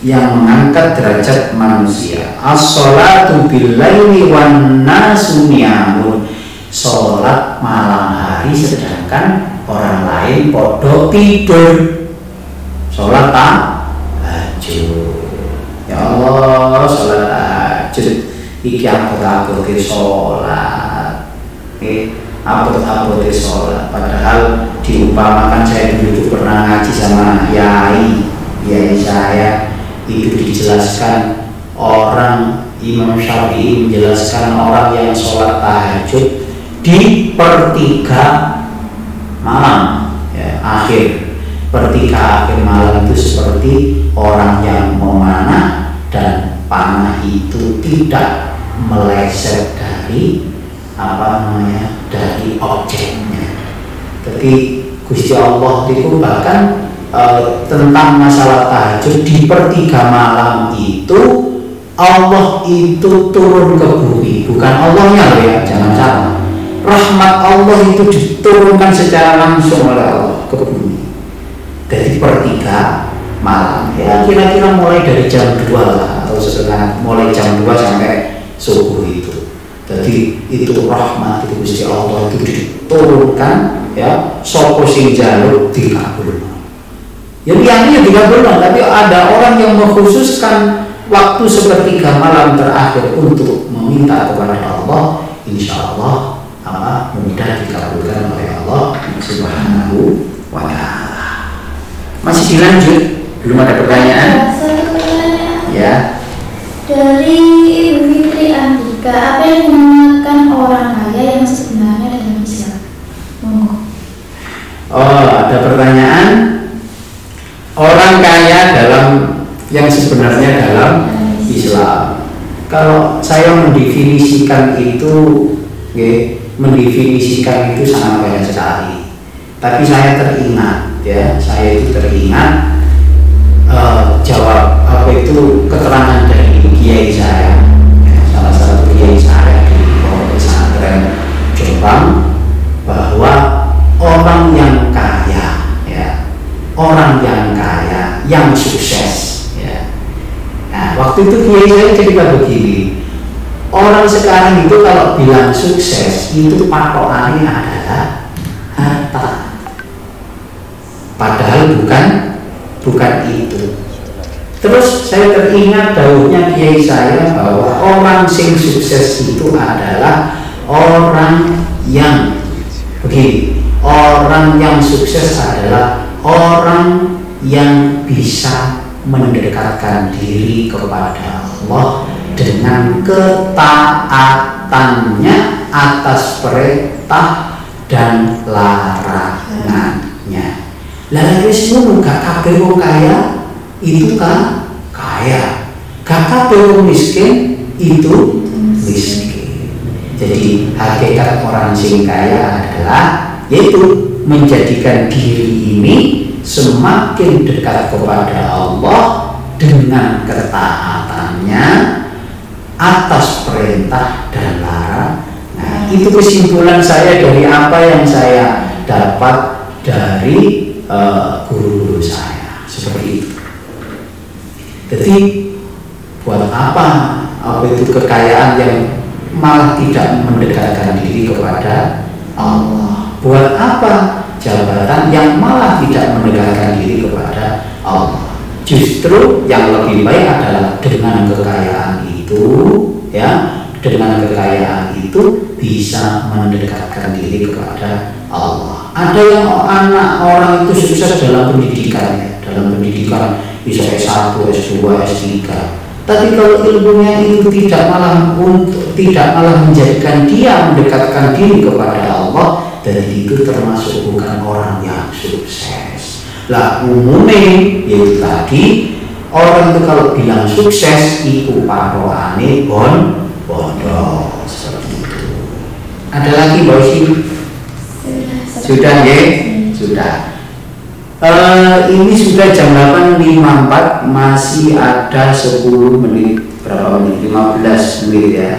yang mengangkat derajat manusia, as-sholatu bil-laili wan nasu niyamun. Sholat malam hari sedangkan orang lain podo tidur. Sholat tahajud. Ya Allah, sholat tahajud iki abot-abot sholat. Abot-abot sholat. Padahal diumpamakan saya dulu pernah ngaji sama yai saya, itu dijelaskan orang Imam Syafi'i menjelaskan orang yang sholat tahajud di pertiga malam ya, pertiga akhir malam itu seperti orang yang memanah dan panah itu tidak meleset dari dari objeknya. Jadi Gusti Allah itu bahkan tentang masalah tahajud di pertiga malam itu Allah itu turun ke bumi, bukan Allahnya loh ya, jangan salah. Rahmat Allah itu diturunkan secara langsung oleh Allah ke bumi. Dari per 3 malam, ya kira-kira mulai dari jam 2 lah, atau setengah, mulai jam 2 sampai subuh itu. Jadi itu rahmat itu Gusti Allah itu diturunkan, ya, sopo sing jaluk dikabulkan. Ya biasanya dikabulkan, tapi ada orang yang mengkhususkan waktu sepertiga malam terakhir untuk meminta kepada Allah, insya Allah mudah dikabulkan oleh Allah Subhanahu wa Ta'ala. Masih dilanjut? Belum ada pertanyaan? Satu pertanyaan. Ya. Dari Ibu Fitri Andika, apa yang dinamakan orang kaya yang sebenarnya dalam Islam? Monggo. Oh, ada pertanyaan. Orang kaya dalam yang sebenarnya dalam Islam. Kalau saya mendefinisikan itu, mendefinisikan itu sangat banyak sekali. Tapi saya teringat, ya, saya itu teringat jawab apa itu keterangan dari kiai saya, ya, salah satu kiai saya di Pondok Pesantren Jombang, bahwa orang yang kaya, ya, orang yang kaya, yang sukses, ya. Nah, waktu itu kiai saya cerita begini, orang sekarang itu kalau bilang sukses itu patokannya adalah harta, padahal bukan itu. Terus saya teringat dawuhnya kiai saya bahwa orang sing sukses itu adalah orang yang begini, orang yang sukses adalah orang yang bisa mendekatkan diri kepada Allah dengan ketaatannya atas perintah dan larangannya. Lalu itu gak kabeh wong kaya itu kan kaya, gak kabeh wong miskin itu miskin. Jadi hakikat orang sing kaya adalah yaitu menjadikan diri ini semakin dekat kepada Allah dengan ketaatannya atas perintah dan larangan. Nah, itu kesimpulan saya dari apa yang saya dapat dari guru-guru saya, seperti itu. Jadi buat apa itu kekayaan yang malah tidak mendekatkan diri kepada Allah? Buat apa jabatan yang malah tidak mendekatkan diri kepada Allah? Justru yang lebih baik adalah dengan kekayaan itu, ya, dengan kekayaan itu bisa mendekatkan diri kepada Allah. Ada yang anak orang itu sukses dalam pendidikannya, dalam pendidikan bisa S1, S2, S3. Tapi kalau ilmunya itu tidak malah menjadikan dia mendekatkan diri kepada Allah, dan itu termasuk bukan orang yang sukses. Lah umumnya yaitu tadi orang itu kalau bilang sukses itu paroane bondo seperti itu. Ada lagi Mbak Isi? Sudah ya? Sudah. Ini sudah jam 8.54, masih ada 10 menit. Berapa menit? 15 menit ya.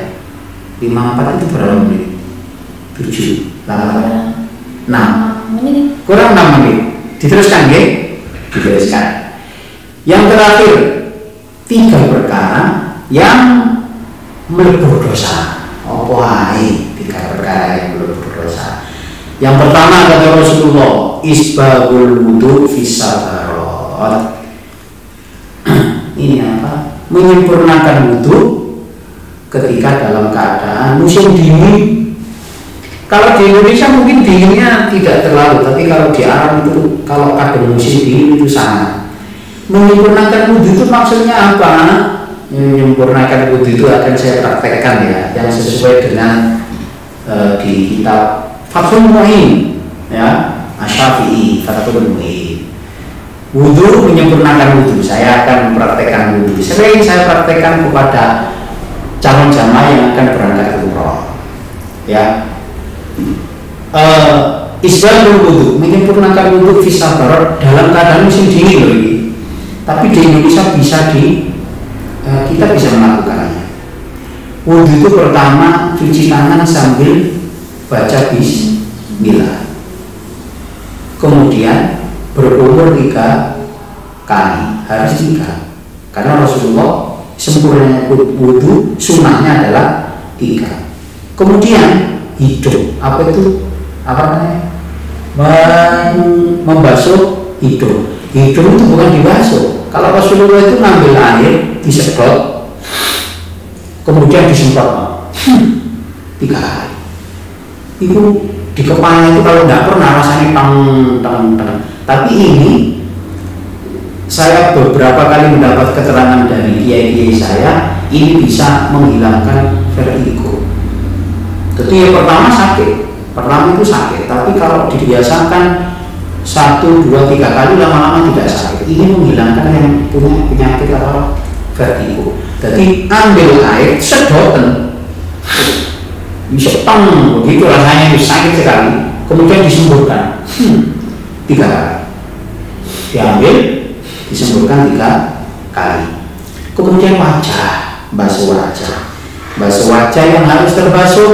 54 itu berapa menit? 7, 8, 6. Kurang 6 menit. Diteruskan ya? Diteruskan. Yang terakhir, 3 perkara yang melebu dosa. Apa hai 3 perkara yang melebu dosa? Yang pertama kata Rasulullah, isbagul wudu fisabarat. Ini apa? Menyempurnakan wudu ketika dalam keadaan musim dingin. Kalau di Indonesia mungkin dinginnya tidak terlalu, tapi kalau di Arab itu kalau ada musim dingin itu sangat. Menyempurnakan wudu itu maksudnya apa? Menyempurnakan wudu itu akan saya praktekkan ya, yang sesuai dengan di kitab Fathul Mu'in, ya, Asy-Syafi'i, Fathul Mu'in. Wudu, menyempurnakan wudu. Saya akan mempraktekkan wudu. Sering saya praktekkan kepada calon jamaah yang akan berangkat umroh. Ya, isbagul wudu, menyempurnakan wudu fisabarat dalam keadaan musim dingin loh ini. Tapi di Indonesia bisa kita bisa melakukannya. Wudhu itu pertama cuci tangan sambil baca bismillah. Kemudian berkumur 3 kali, harus 3. Karena Rasulullah sempurnanya wudhu, sunnahnya adalah 3. Kemudian hidung, apa itu? Apa namanya? Membasuh hidung. Hidung itu bukan dibasuh. Kalau Rasulullah itu ngambil air, disedot, kemudian disemprot 3 kali. Itu di kepala itu kalau nggak pernah rasanya tang. Tapi ini saya beberapa kali mendapat keterangan dari kiai-kiai saya, ini bisa menghilangkan vertigo. Jadi yang pertama itu sakit, tapi kalau dibiasakan 1, 2, 3 kali lama-lama tidak sakit. Ini menghilangkan yang punya penyakit apa? Vertigo. Jadi ambil air, sedotan, disepang begitu rasanya itu sakit sekali. Kemudian disemburkan 3 kali. Diambil, disemburkan 3 kali. Kemudian wajah, basuh wajah yang harus terbasuh.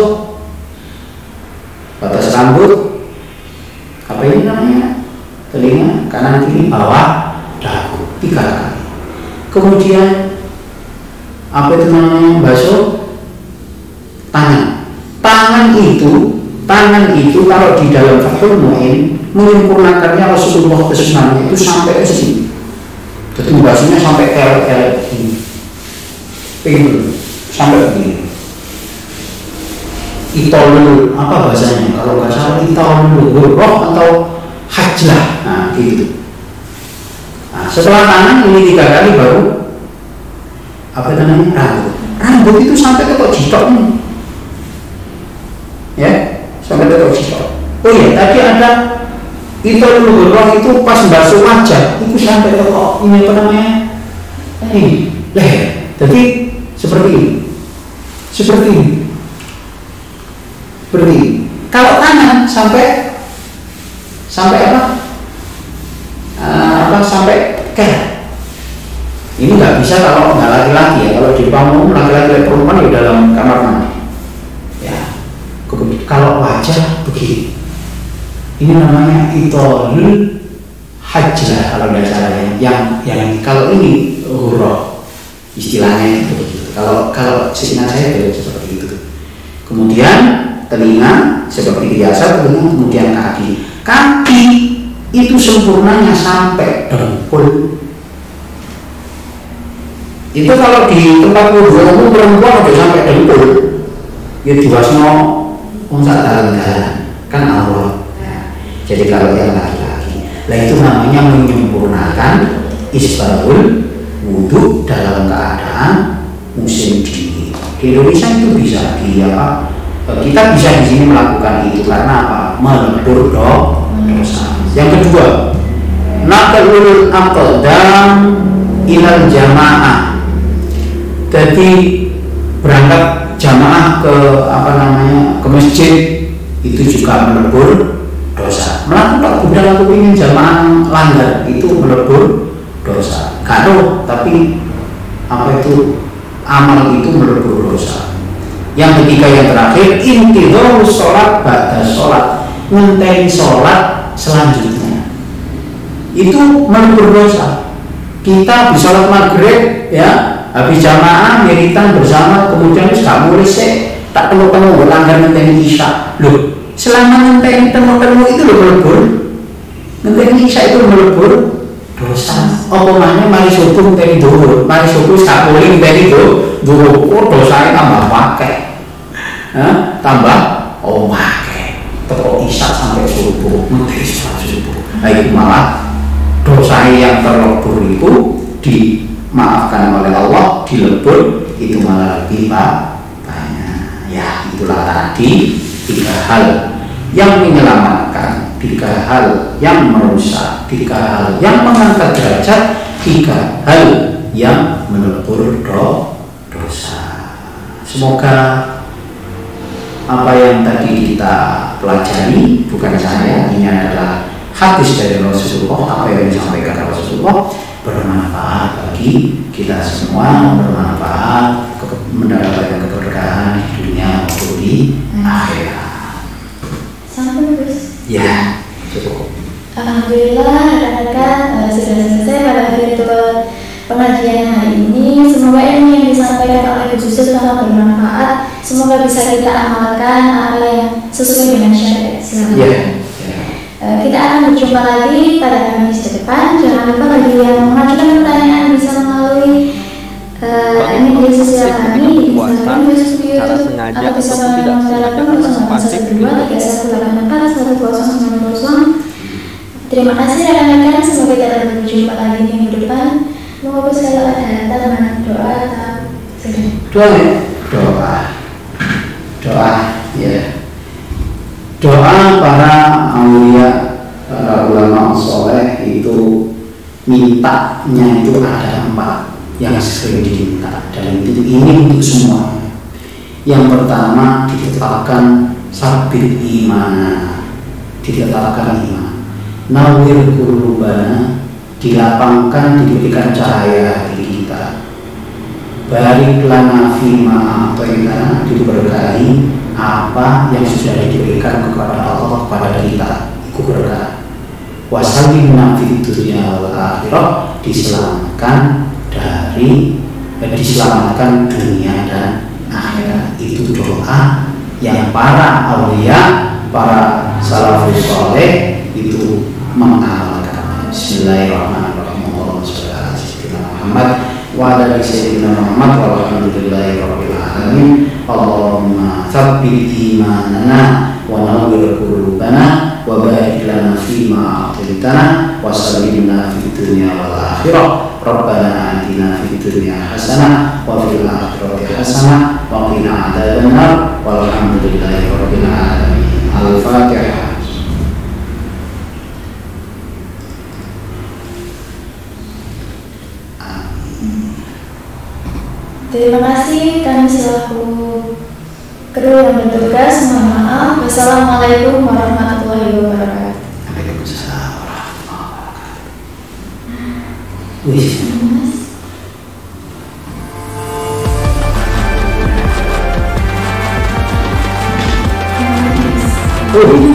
Batas rambut, apa ini namanya? Telinga, kanan kiri, bawah, dagu 3 kali. Kemudian apa itu namanya? Basuh tangan itu kalau di dalam Fathul Mu'in menyempurnakannya Rasulullah kesunahnya itu sampai ke sini. Jadi basuhnya sampai ini, sampai begini. Itolul, apa bahasanya? Kalau nggak salah itolul roh atau hajlah, nah gitu. Nah, setelah tangan ini 3 kali baru apa namanya? Rambut itu sampai ke jitok ini, ya, sampai ke jitok. Oh iya, tadi ada itolul roh itu pas basuh wajah itu sampai ke ini apa namanya? Ini leher. Jadi seperti ini. Kalau tangan sampai apa? Sampai kera. Ini nggak bisa kalau nggak laki-laki ya. Kalau di pamong laki-laki perempuan di dalam kamar mandi. Ya. Kalau wajah begini. Ini namanya itolul hajlah kalau nggak salah ya. Yang kalau ini huruf istilahnya itu begitu. Kalau seingat saya itu seperti itu. Kemudian telinga seperti biasa, kemudian kaki itu sempurnanya sampai dengkul. Itu kalau di tempat wudhu perempuan udah sampai dengkul, ya diwasno unsak dalam-dalam kan aurat. Nah, jadi kalau yang laki-laki, itu namanya menyempurnakan isbahul wudhu dalam keadaan musim dingin. Di Indonesia itu bisa kita bisa di sini melakukan itu karena apa? Melebur dosa. Yang kedua, naqlul aqdam ilal jamaah. Jadi berangkat jamaah ke masjid itu juga melebur dosa. Melakukan budal untuk ingin jamaah langgar itu melebur dosa. Kado, tapi apa itu amal itu melebur dosa. Yang ketiga yang terakhir, intidhar sholat ba'da sholat, ngenteni sholat selanjutnya. Itu melebur dosa. Kita bisa sholat maghrib ya, habis jamaah wiritan bersama, kemudian gak mulai tak temu berlanggar ngenteni isya. Loh, selama ngenteni temu itu lo melebur. Ngenteni isya itu melebur dosa. Apa maknanya mari subuh ngenteni dhuwur, mari subuh gak boleh ngenteni dhuwur. Oh, dosanya tambah pakai. Tambah pakai teko isya sampai subuh, ngenteni subuh. Nah, itu malah dosa yang terlebur itu dimaafkan oleh Allah, dilebur itu malah lebih banyak. Ya, itulah tadi 3 hal yang menyelamatkan, 3 hal yang merusak, 3 hal yang mengangkat derajat, 3 hal yang melebur dosa. Semoga apa yang tadi kita pelajari, bukan saya, ini adalah hadis dari Rasulullah, apa yang disampaikan Rasulullah bermanfaat bagi kita kita semua bermanfaat, mendapatkan keberkahan di dunia maupun di akhirat. Sampai Gus. Ya, cukup. Alhamdulillah rekan-rekan sudah selesai pada virtual pengajian hari ini. Semoga ilmu yang disampaikan oleh Gus Yusuf sangat bermanfaat. Semoga bisa kita amalkan apa yang sesuai dengan syariat Islam. Kita akan berjumpa lagi pada Kamis depan. Jangan lupa bagi yang mengajukan pertanyaan bisa melalui media sosial kami di Instagram, Facebook, YouTube, atau bisa melalui telepon 0812-3184-12090. Terima kasih rekan-rekan. Semoga kita dapat berjumpa lagi minggu depan. Moga kalau ada tambahan doa atau doa ya. Doa para aulia, para ulama soleh itu mintanya itu ada 4 yang sering diminta, dan itu ini untuk semua. Yang pertama ditetapkan sabit iman, ditetapkan iman. Nawir qulubana, dilapangkan, diberikan cahaya hati kita. Barik lana fima a'taina, diberkahi apa yang sudah diberikan kepada Allah kepada kita, itu berkah. Wasallimna fid dunya wal akhirah, diselamatkan dari diselamatkan dunia dan akhirat. Itu doa yang para aulia, para salafus saleh itu mengamalkan. Bismillahirrahmanirrahim. Allahumma shalli ala sayyidina Muhammad wa ala ali sayyidina Muhammad walhamdulillahirabbil alamin. Allahumma tsabbit imanana wa nawwir qulubana wa barik lana fima a'taitana wa sallimna fid dunya wal akhirah. Rabbana atina fid dunya hasanah wa fil akhirati hasanah wa qina adzabannar. Walhamdulillahirabbil alamin. Al-Fatihah. Terima kasih, kami selaku kru yang bertugas mohon maaf. Wassalamualaikum warahmatullahi wabarakatuh. Waalaikumsalam warahmatullahi wabarakatuh.